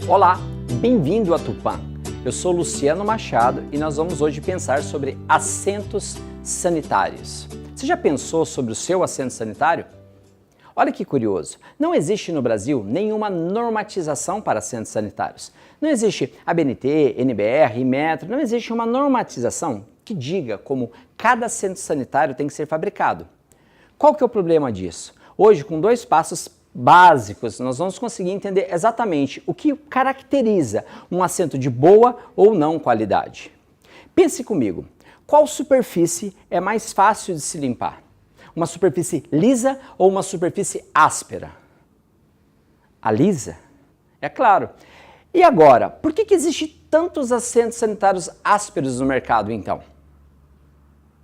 Olá, bem-vindo a Tupã. Eu sou Luciano Machado e nós vamos hoje pensar sobre assentos sanitários. Você já pensou sobre o seu assento sanitário? Olha que curioso, não existe no Brasil nenhuma normatização para assentos sanitários. Não existe ABNT, NBR, Metro, não existe uma normatização que diga como cada assento sanitário tem que ser fabricado. Qual que é o problema disso? Hoje, com 2 passos básicos, nós vamos conseguir entender exatamente o que caracteriza um assento de boa ou não qualidade. Pense comigo, qual superfície é mais fácil de se limpar? Uma superfície lisa ou uma superfície áspera? A lisa? É claro. E agora, por que existe tantos assentos sanitários ásperos no mercado então?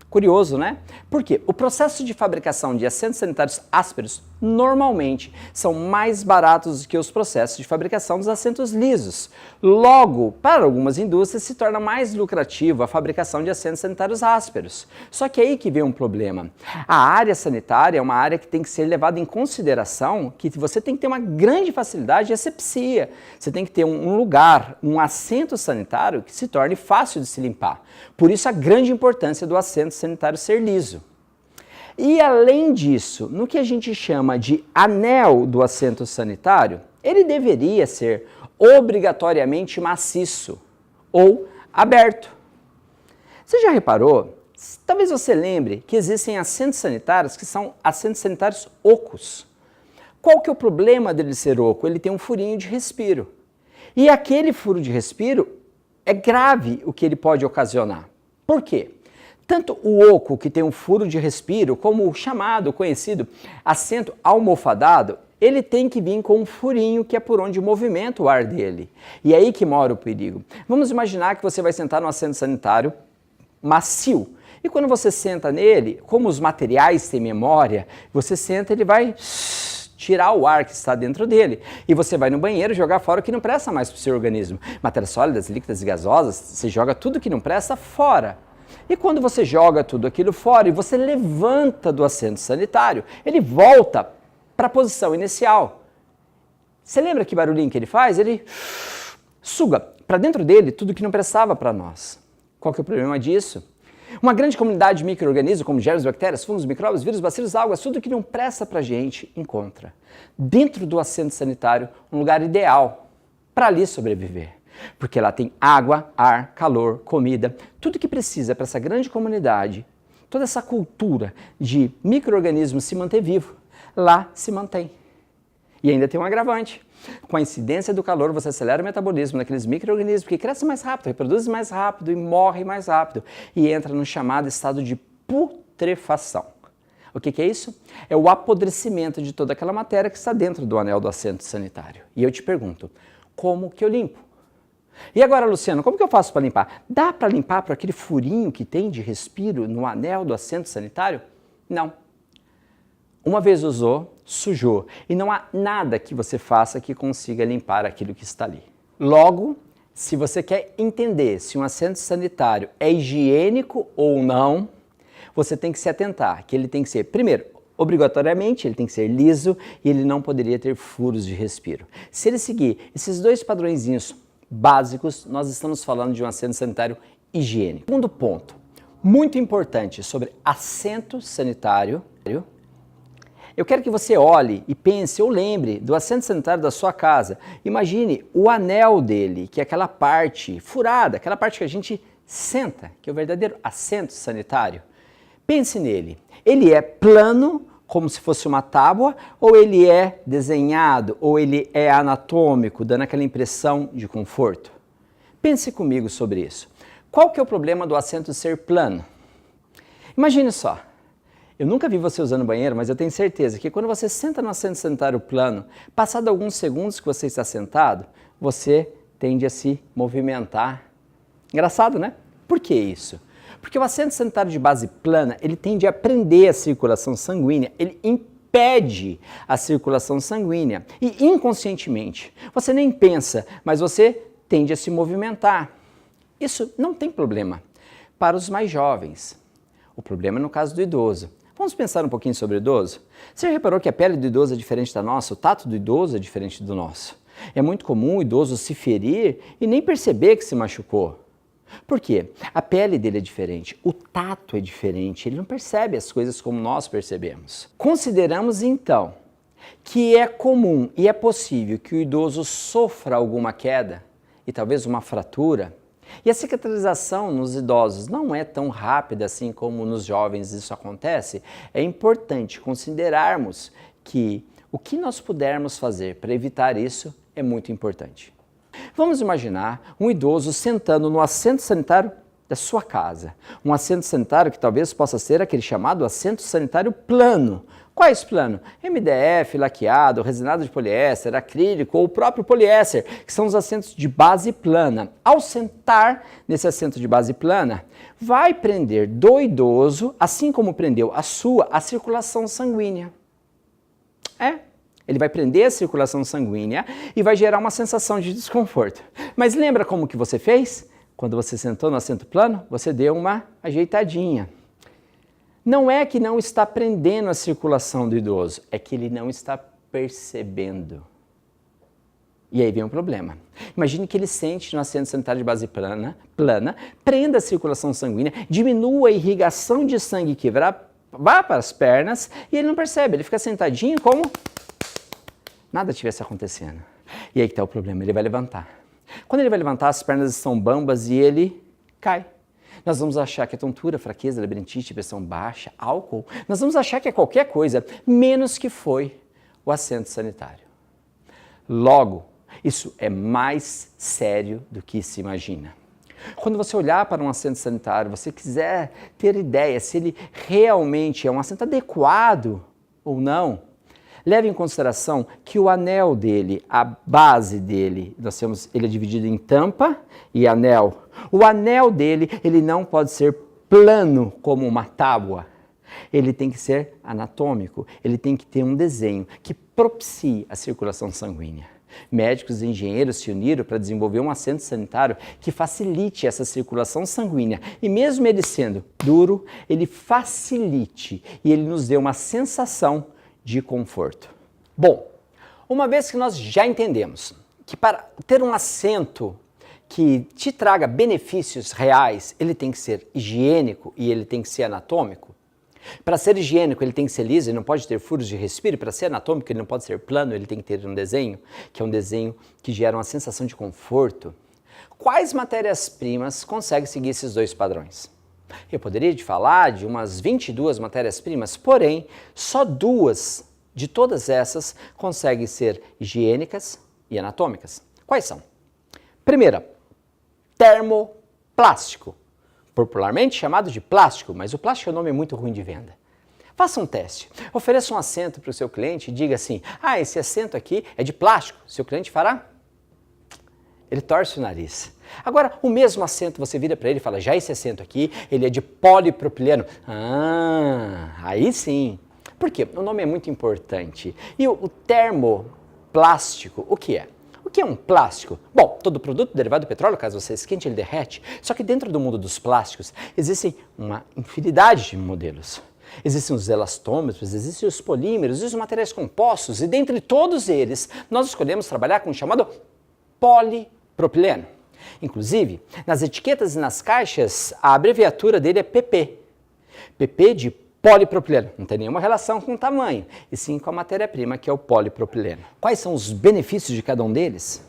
Curioso, né? Porque o processo de fabricação de assentos sanitários ásperos normalmente são mais baratos do que os processos de fabricação dos assentos lisos. Logo, para algumas indústrias se torna mais lucrativo a fabricação de assentos sanitários ásperos. Só que aí que vem um problema. A área sanitária é uma área que tem que ser levada em consideração que você tem que ter uma grande facilidade de asepsia. Você tem que ter um lugar, um assento sanitário que se torne fácil de se limpar. Por isso a grande importância do assento sanitário ser liso. E além disso, no que a gente chama de anel do assento sanitário, ele deveria ser obrigatoriamente maciço ou aberto. Você já reparou? Talvez você lembre que existem assentos sanitários que são assentos sanitários ocos. Qual que é o problema dele ser oco? Ele tem um furinho de respiro. E aquele furo de respiro é grave o que ele pode ocasionar. Por quê? Tanto o oco, que tem um furo de respiro, como o chamado, conhecido assento almofadado, ele tem que vir com um furinho que é por onde movimenta o ar dele. E é aí que mora o perigo. Vamos imaginar que você vai sentar num assento sanitário macio. E quando você senta nele, como os materiais têm memória, você senta, ele vai tirar o ar que está dentro dele. E você vai no banheiro jogar fora o que não presta mais para o seu organismo. Matérias sólidas, líquidas e gasosas, você joga tudo que não presta fora. E quando você joga tudo aquilo fora e você levanta do assento sanitário, ele volta para a posição inicial. Você lembra que barulhinho que ele faz? Ele suga para dentro dele tudo que não prestava para nós. Qual que é o problema disso? Uma grande comunidade de micro-organismos, como germes, bactérias, fungos, micróbios, vírus, bacilos, algas, tudo que não presta para a gente, encontra dentro do assento sanitário um lugar ideal para ali sobreviver. Porque lá tem água, ar, calor, comida, tudo que precisa para essa grande comunidade, toda essa cultura de micro-organismos se manter vivo, lá se mantém. E ainda tem um agravante. Com a incidência do calor, você acelera o metabolismo daqueles micro-organismos que crescem mais rápido, reproduzem mais rápido e morrem mais rápido. E entra no chamado estado de putrefação. O que é isso? É o apodrecimento de toda aquela matéria que está dentro do anel do assento sanitário. E eu te pergunto, como que eu limpo? E agora, Luciano, como que eu faço para limpar? Dá para limpar por aquele furinho que tem de respiro no anel do assento sanitário? Não. Uma vez usou, sujou. E não há nada que você faça que consiga limpar aquilo que está ali. Logo, se você quer entender se um assento sanitário é higiênico ou não, você tem que se atentar que ele tem que ser, primeiro, obrigatoriamente, ele tem que ser liso e ele não poderia ter furos de respiro. Se ele seguir esses 2 padrõezinhos básicos, nós estamos falando de um assento sanitário higiênico. Segundo ponto, muito importante sobre assento sanitário, eu quero que você olhe e pense ou lembre do assento sanitário da sua casa. Imagine o anel dele, que é aquela parte furada, aquela parte que a gente senta, que é o verdadeiro assento sanitário. Pense nele. Ele é plano, como se fosse uma tábua, ou ele é desenhado, ou ele é anatômico, dando aquela impressão de conforto? Pense comigo sobre isso. Qual que é o problema do assento ser plano? Imagine só, eu nunca vi você usando banheiro, mas eu tenho certeza que quando você senta no assento sanitário plano, passado alguns segundos que você está sentado, você tende a se movimentar. Engraçado, né? Por que isso? Porque o assento sanitário de base plana, ele tende a prender a circulação sanguínea, ele impede a circulação sanguínea e inconscientemente, você nem pensa, mas você tende a se movimentar. Isso não tem problema para os mais jovens. O problema é no caso do idoso. Vamos pensar um pouquinho sobre o idoso? Você já reparou que a pele do idoso é diferente da nossa? O tato do idoso é diferente do nosso? É muito comum o idoso se ferir e nem perceber que se machucou. Por quê? A pele dele é diferente, o tato é diferente, ele não percebe as coisas como nós percebemos. Consideramos então que é comum e é possível que o idoso sofra alguma queda e talvez uma fratura. E a cicatrização nos idosos não é tão rápida assim como nos jovens isso acontece. É importante considerarmos que o que nós pudermos fazer para evitar isso é muito importante. Vamos imaginar um idoso sentando no assento sanitário da sua casa. Um assento sanitário que talvez possa ser aquele chamado assento sanitário plano. Quais plano? MDF, laqueado, resinado de poliéster, acrílico ou o próprio poliéster, que são os assentos de base plana. Ao sentar nesse assento de base plana, vai prender do idoso, assim como prendeu a circulação sanguínea. Ele vai prender a circulação sanguínea e vai gerar uma sensação de desconforto. Mas lembra como que você fez? Quando você sentou no assento plano, você deu uma ajeitadinha. Não é que não está prendendo a circulação do idoso, é que ele não está percebendo. E aí vem um problema. Imagine que ele sente no assento sanitário de base plana, prenda a circulação sanguínea, diminua a irrigação de sangue que vá para as pernas e ele não percebe, ele fica sentadinho como nada tivesse acontecendo. E aí que está o problema, ele vai levantar. Quando ele vai levantar, as pernas estão bambas e ele cai. Nós vamos achar que é tontura, fraqueza, labirintite, pressão baixa, álcool. Nós vamos achar que é qualquer coisa, menos que foi o assento sanitário. Logo, isso é mais sério do que se imagina. Quando você olhar para um assento sanitário, você quiser ter ideia se ele realmente é um assento adequado ou não, leve em consideração que o anel dele, a base dele, ele é dividido em tampa e anel. O anel dele, ele não pode ser plano como uma tábua. Ele tem que ser anatômico, ele tem que ter um desenho que propicie a circulação sanguínea. Médicos e engenheiros se uniram para desenvolver um assento sanitário que facilite essa circulação sanguínea. E mesmo ele sendo duro, ele facilite e ele nos dê uma sensação de conforto. Bom, uma vez que nós já entendemos que para ter um assento que te traga benefícios reais, ele tem que ser higiênico e ele tem que ser anatômico. Para ser higiênico, ele tem que ser liso, ele não pode ter furos de respiro. Para ser anatômico, ele não pode ser plano, ele tem que ter um desenho, que é um desenho que gera uma sensação de conforto. Quais matérias-primas conseguem seguir esses dois padrões? Eu poderia te falar de umas 22 matérias-primas, porém, só 2 de todas essas conseguem ser higiênicas e anatômicas. Quais são? Primeira, termoplástico, popularmente chamado de plástico, mas o plástico é um nome muito ruim de venda. Faça um teste, ofereça um assento para o seu cliente e diga assim, esse assento aqui é de plástico, seu cliente fará? Ele torce o nariz. Agora, o mesmo assento, você vira para ele e fala, já esse assento aqui, ele é de polipropileno. Aí sim. Por quê? O nome é muito importante. E o termoplástico, o que é? O que é um plástico? Bom, todo produto derivado do petróleo, caso você esquente, ele derrete. Só que dentro do mundo dos plásticos, existem uma infinidade de modelos. Existem os elastômetros, existem os polímeros, existem os materiais compostos, e dentre todos eles, nós escolhemos trabalhar com o chamado polipropileno. Inclusive, nas etiquetas e nas caixas, a abreviatura dele é PP. PP de polipropileno. Não tem nenhuma relação com o tamanho, e sim com a matéria-prima, que é o polipropileno. Quais são os benefícios de cada um deles?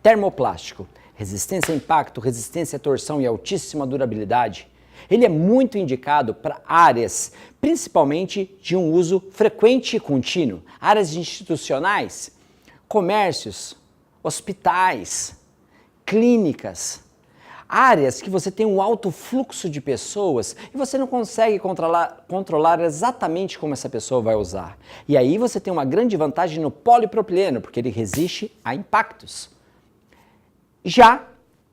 Termoplástico. Resistência a impacto, resistência à torção e altíssima durabilidade. Ele é muito indicado para áreas, principalmente de um uso frequente e contínuo. Áreas institucionais, comércios, hospitais, clínicas, áreas que você tem um alto fluxo de pessoas e você não consegue controlar exatamente como essa pessoa vai usar. E aí você tem uma grande vantagem no polipropileno, porque ele resiste a impactos. Já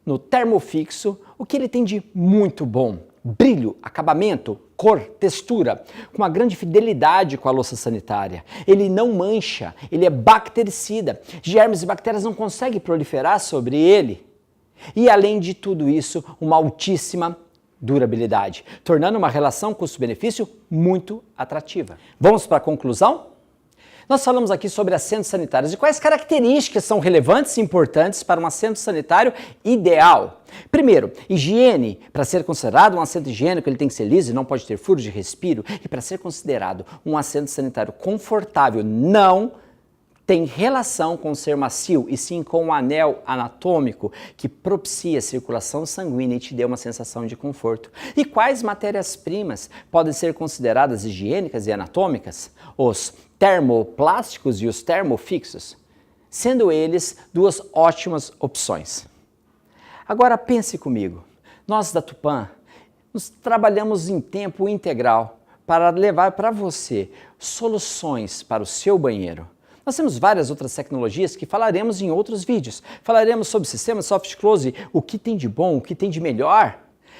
no termofixo, o que ele tem de muito bom? Brilho, acabamento, cor, textura, com uma grande fidelidade com a louça sanitária. Ele não mancha, ele é bactericida. Germes e bactérias não conseguem proliferar sobre ele. E além de tudo isso, uma altíssima durabilidade, tornando uma relação custo-benefício muito atrativa. Vamos para a conclusão? Nós falamos aqui sobre assentos sanitários e quais características são relevantes e importantes para um assento sanitário ideal. Primeiro, higiene. Para ser considerado um assento higiênico, ele tem que ser liso e não pode ter furos de respiro. E para ser considerado um assento sanitário confortável, não tem relação com ser macio, e sim com um anel anatômico que propicia a circulação sanguínea e te dê uma sensação de conforto. E quais matérias-primas podem ser consideradas higiênicas e anatômicas? Os termoplásticos e os termofixos, sendo eles duas ótimas opções. Agora pense comigo, nós da Tupã nos trabalhamos em tempo integral para levar para você soluções para o seu banheiro. Nós temos várias outras tecnologias que falaremos em outros vídeos. Falaremos sobre sistemas soft close, o que tem de bom, o que tem de melhor.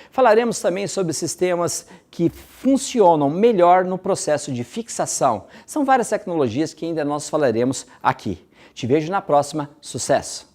Falaremos também sobre sistemas que funcionam melhor no processo de fixação. São várias tecnologias que ainda nós falaremos aqui. Te vejo na próxima. Sucesso!